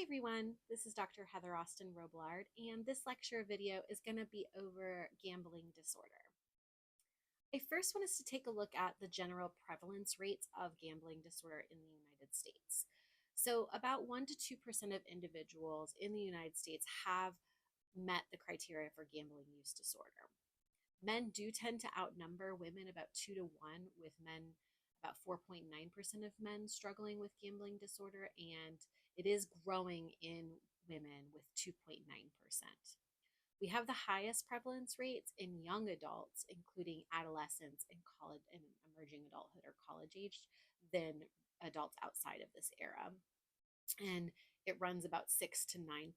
everyone, this is Dr. Heather Austin Roblard, and this lecture video is going to be over gambling disorder. I first want us to take a look at the general prevalence rates of gambling disorder in the United States. So, about 1 to 2% of individuals in the United States have met the criteria for gambling use disorder. Men do tend to outnumber women about 2 to 1, with men about 4.9% of men struggling with gambling disorder, and it is growing in women with 2.9%. We have the highest prevalence rates in young adults, including adolescents and college and emerging adulthood or college age, than adults outside of this era. And it runs about 6 to 9%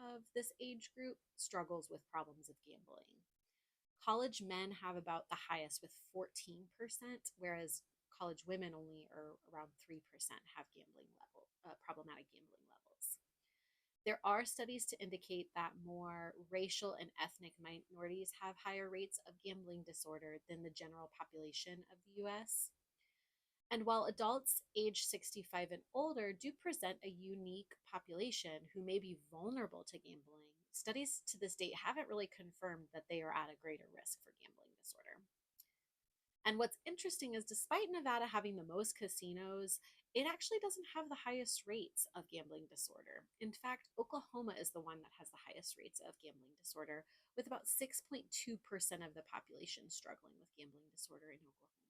of this age group struggles with problems of gambling. College men have about the highest with 14%, whereas college women only are around 3% have problematic gambling levels. There are studies to indicate that more racial and ethnic minorities have higher rates of gambling disorder than the general population of the US. And while adults age 65 and older do present a unique population who may be vulnerable to gambling, studies to this date haven't really confirmed that they are at a greater risk for gambling disorder. And what's interesting is despite Nevada having the most casinos, it actually doesn't have the highest rates of gambling disorder. In fact, Oklahoma is the one that has the highest rates of gambling disorder, with about 6.2% of the population struggling with gambling disorder in Oklahoma.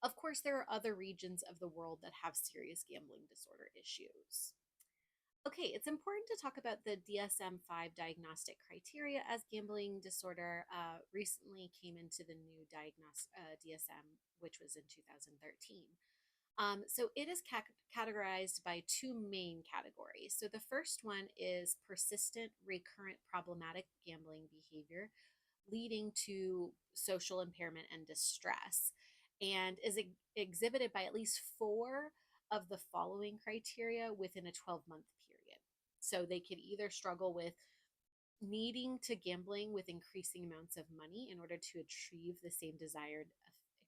Of course, there are other regions of the world that have serious gambling disorder issues. Okay, it's important to talk about the DSM-5 diagnostic criteria, as gambling disorder recently came into the new DSM, which was in 2013. So it is categorized by two main categories. So the first one is persistent, recurrent, problematic gambling behavior leading to social impairment and distress, and is exhibited by at least four of the following criteria within a 12-month period. So they could either struggle with needing to gambling with increasing amounts of money in order to achieve the same desired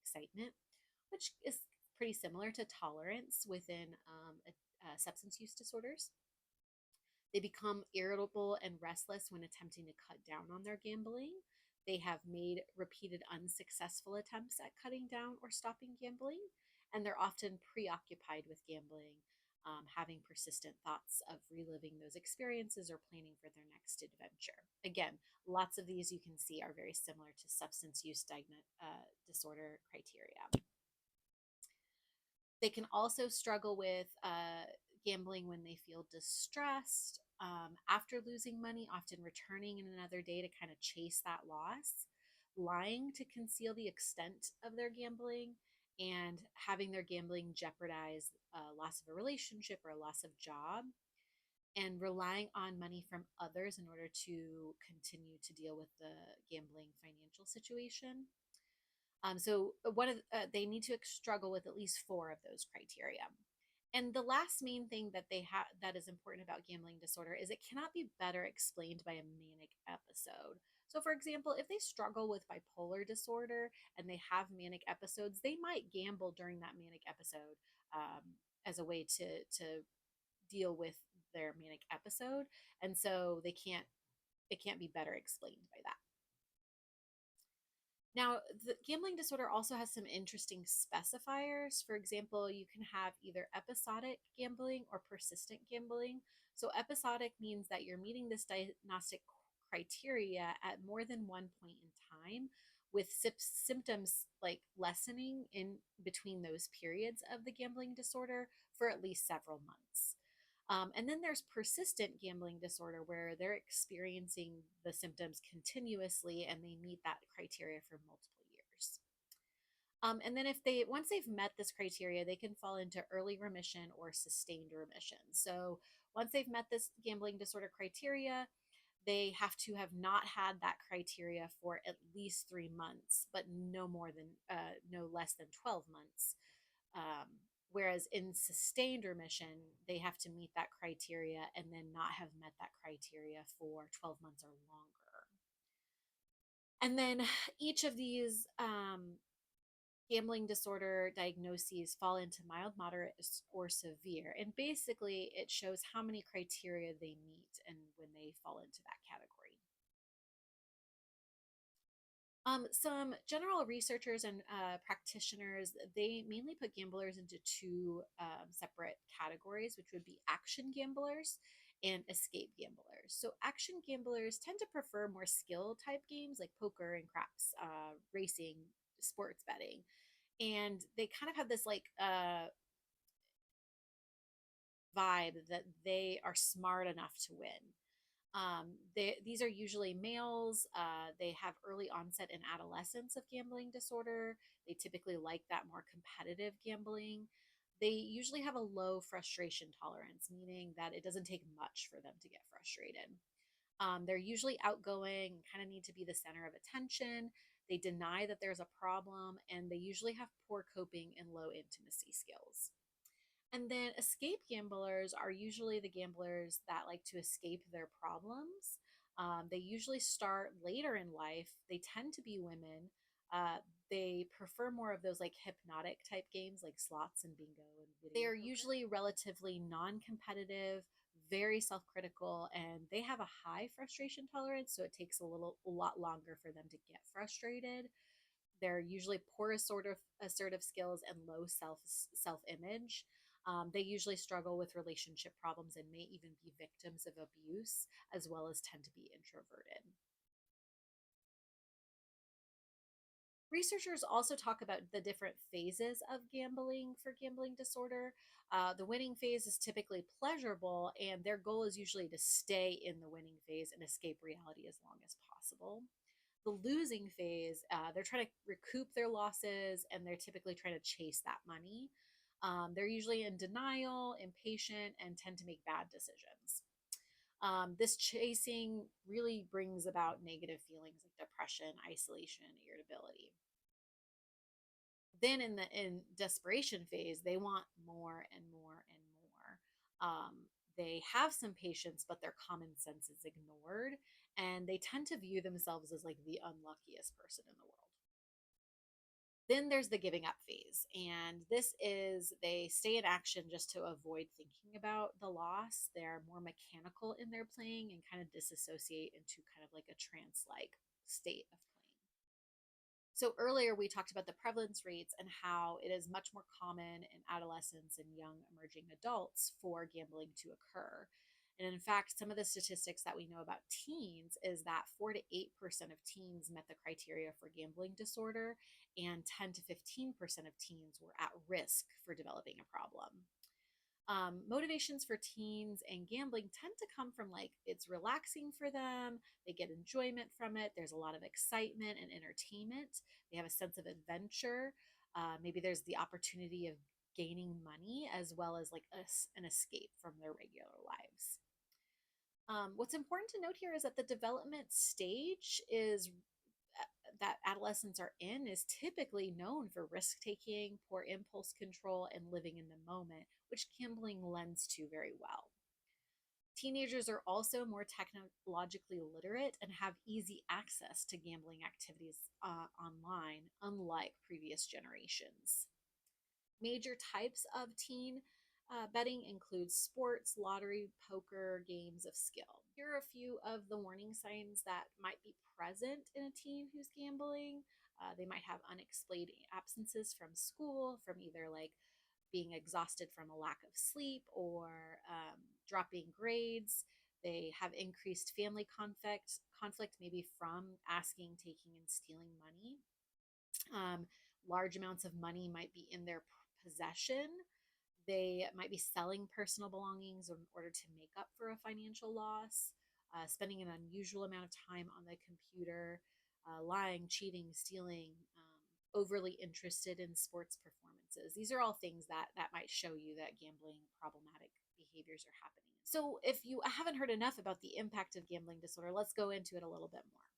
excitement, which is pretty similar to tolerance within substance use disorders. They become irritable and restless when attempting to cut down on their gambling. They have made repeated unsuccessful attempts at cutting down or stopping gambling, and they're often preoccupied with gambling, having persistent thoughts of reliving those experiences or planning for their next adventure. Again, lots of these you can see are very similar to substance use disorder criteria. They can also struggle with gambling when they feel distressed, after losing money, often returning in another day to kind of chase that loss, lying to conceal the extent of their gambling, and having their gambling jeopardize loss of a relationship or a loss of job, and relying on money from others in order to continue to deal with the gambling financial situation. So one of they need to struggle with at least four of those criteria. And the last main thing that they have that is important about gambling disorder is it cannot be better explained by a manic episode. So, for example, if they struggle with bipolar disorder and they have manic episodes, they might gamble during that manic episode, as a way to deal with their manic episode, and so it can't be better explained by that. Now, the gambling disorder also has some interesting specifiers. For example, you can have either episodic gambling or persistent gambling. So, episodic means that you're meeting this diagnostic criteria at more than one point in time, with symptoms like lessening in between those periods of the gambling disorder for at least several months. And then there's persistent gambling disorder where they're experiencing the symptoms continuously and they meet that criteria for multiple years. And then once they've met this criteria, they can fall into early remission or sustained remission. So once they've met this gambling disorder criteria, they have to have not had that criteria for at least 3 months, but no less than 12 months. Whereas in sustained remission, they have to meet that criteria and then not have met that criteria for 12 months or longer. And then each of these Gambling disorder diagnoses fall into mild, moderate, or severe. And basically, it shows how many criteria they meet and when they fall into that category. Some general researchers and practitioners, they mainly put gamblers into two separate categories, which would be action gamblers and escape gamblers. So action gamblers tend to prefer more skill type games like poker and craps, racing, sports betting. And they kind of have this like vibe that they are smart enough to win. These are usually males. They have early onset in adolescence of gambling disorder. They typically like that more competitive gambling. They usually have a low frustration tolerance, meaning that it doesn't take much for them to get frustrated. They're usually outgoing, kind of need to be the center of attention. They deny that there's a problem, and they usually have poor coping and low intimacy skills. And then escape gamblers are usually the gamblers that like to escape their problems. They usually start later in life. They tend to be women. They prefer more of those like hypnotic type games like slots and bingo and video. They are usually relatively non competitive, very self critical, and they have a high frustration tolerance. So it takes a lot longer for them to get frustrated. They're usually poor assertive skills and low self image. They usually struggle with relationship problems and may even be victims of abuse, as well as tend to be introverted. Researchers also talk about the different phases of gambling for gambling disorder. The winning phase is typically pleasurable, and their goal is usually to stay in the winning phase and escape reality as long as possible. The losing phase, they're trying to recoup their losses and they're typically trying to chase that money. They're usually in denial, impatient, and tend to make bad decisions. This chasing really brings about negative feelings like depression, isolation, irritability. Then in the in desperation phase, they want more and more and more. They have some patience, but their common sense is ignored, and they tend to view themselves as like the unluckiest person in the world. Then there's the giving up phase, and this is they stay in action just to avoid thinking about the loss. They're more mechanical in their playing and kind of disassociate into kind of like a trance like state of playing. So earlier we talked about the prevalence rates and how it is much more common in adolescents and young emerging adults for gambling to occur. And in fact, some of the statistics that we know about teens is that 4 to 8% of teens met the criteria for gambling disorder, and 10 to 15% of teens were at risk for developing a problem. Motivations for teens and gambling tend to come from like it's relaxing for them, they get enjoyment from it, there's a lot of excitement and entertainment, they have a sense of adventure. Maybe there's the opportunity of gaining money as well as like an escape from their regular lives. What's important to note here is that the development stage is that adolescents are in is typically known for risk taking, poor impulse control, and living in the moment, which gambling lends to very well. Teenagers are also more technologically literate and have easy access to gambling activities online, unlike previous generations. Major types of teen betting include sports, lottery, poker, games of skill. Here are a few of the warning signs that might be present in a teen who's gambling. They might have unexplained absences from school, from either like being exhausted from a lack of sleep or dropping grades. They have increased family conflict maybe from asking, taking, and stealing money. Um, Large amounts of money might be in their possession. They might be selling personal belongings in order to make up for a financial loss, spending an unusual amount of time on the computer, lying, cheating, stealing, overly interested in sports performances. These are all things that might show you that gambling problematic behaviors are happening. So if you haven't heard enough about the impact of gambling disorder, let's go into it a little bit more.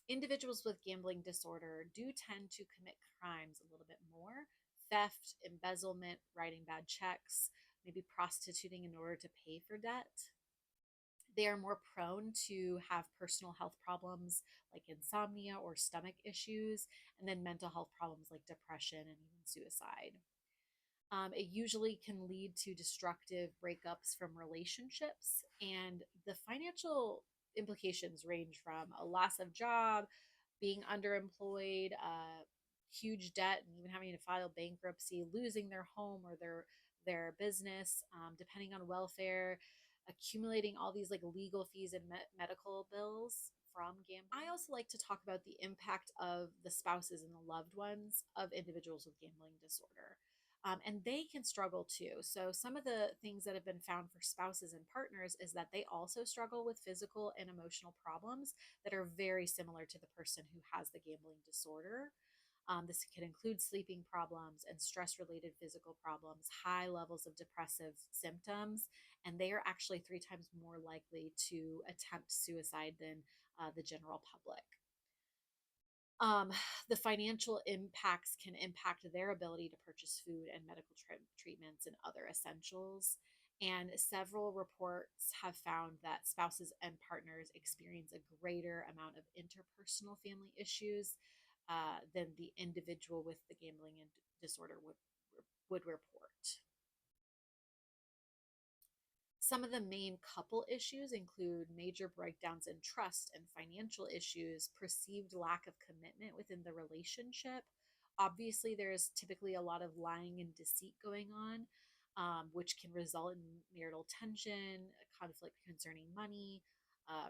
Individuals with gambling disorder do tend to commit crimes a little bit more: theft, embezzlement, writing bad checks, maybe prostituting in order to pay for debt. They are more prone to have personal health problems like insomnia or stomach issues, and then mental health problems like depression and even suicide. It usually can lead to destructive breakups from relationships, and the financial implications range from a loss of job, being underemployed, huge debt, and even having to file bankruptcy, losing their home or their business, depending on welfare, accumulating all these like legal fees and medical bills from gambling. I also like to talk about the impact of the spouses and the loved ones of individuals with gambling disorder. And they can struggle too. So, some of the things that have been found for spouses and partners is that they also struggle with physical and emotional problems that are very similar to the person who has the gambling disorder. This can include sleeping problems and stress related physical problems, high levels of depressive symptoms, and they are actually 3 times more likely to attempt suicide than the general public. Um, the financial impacts can impact their ability to purchase food and medical treatments and other essentials. And several reports have found that spouses and partners experience a greater amount of interpersonal family issues than the individual with the gambling disorder would report. Some of the main couple issues include major breakdowns in trust and financial issues, perceived lack of commitment within the relationship. Obviously, there's typically a lot of lying and deceit going on, which can result in marital tension, conflict concerning money,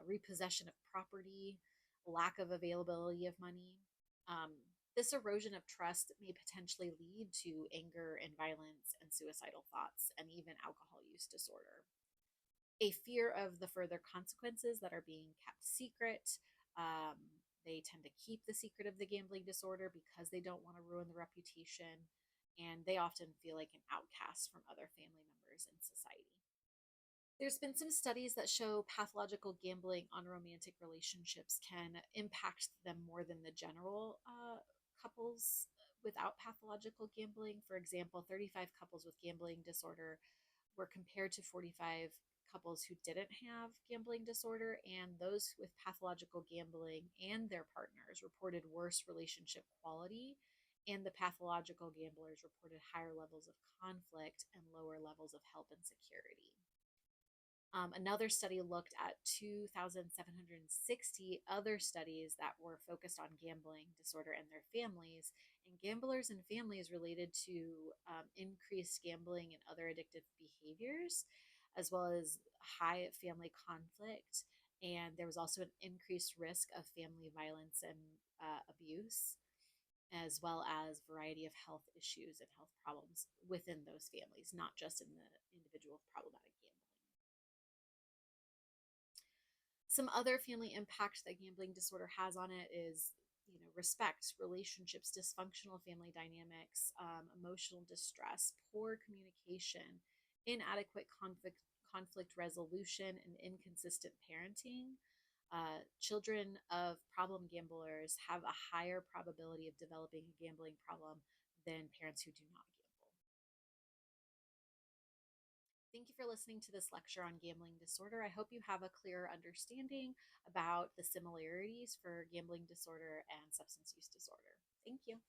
repossession of property, lack of availability of money. Um, this erosion of trust may potentially lead to anger and violence and suicidal thoughts and even alcohol use disorder. A fear of the further consequences that are being kept secret. They tend to keep the secret of the gambling disorder because they don't want to ruin the reputation, and they often feel like an outcast from other family members in society. There's been some studies that show pathological gambling on romantic relationships can impact them more than the general couples without pathological gambling. For example, 35 couples with gambling disorder were compared to 45 couples who didn't have gambling disorder, and those with pathological gambling and their partners reported worse relationship quality, and the pathological gamblers reported higher levels of conflict and lower levels of help and security. Another study looked at 2,760 other studies that were focused on gambling disorder and their families. And gamblers and families related to increased gambling and other addictive behaviors, as well as high family conflict. And there was also an increased risk of family violence and abuse, as well as variety of health issues and health problems within those families, not just in the individual problematic gambling. Some other family impact that gambling disorder has on it is, respect, relationships, dysfunctional family dynamics, emotional distress, poor communication, inadequate conflict resolution, and inconsistent parenting. Children of problem gamblers have a higher probability of developing a gambling problem than parents who do not gamble. Thank you for listening to this lecture on gambling disorder. I hope you have a clearer understanding about the similarities for gambling disorder and substance use disorder. Thank you.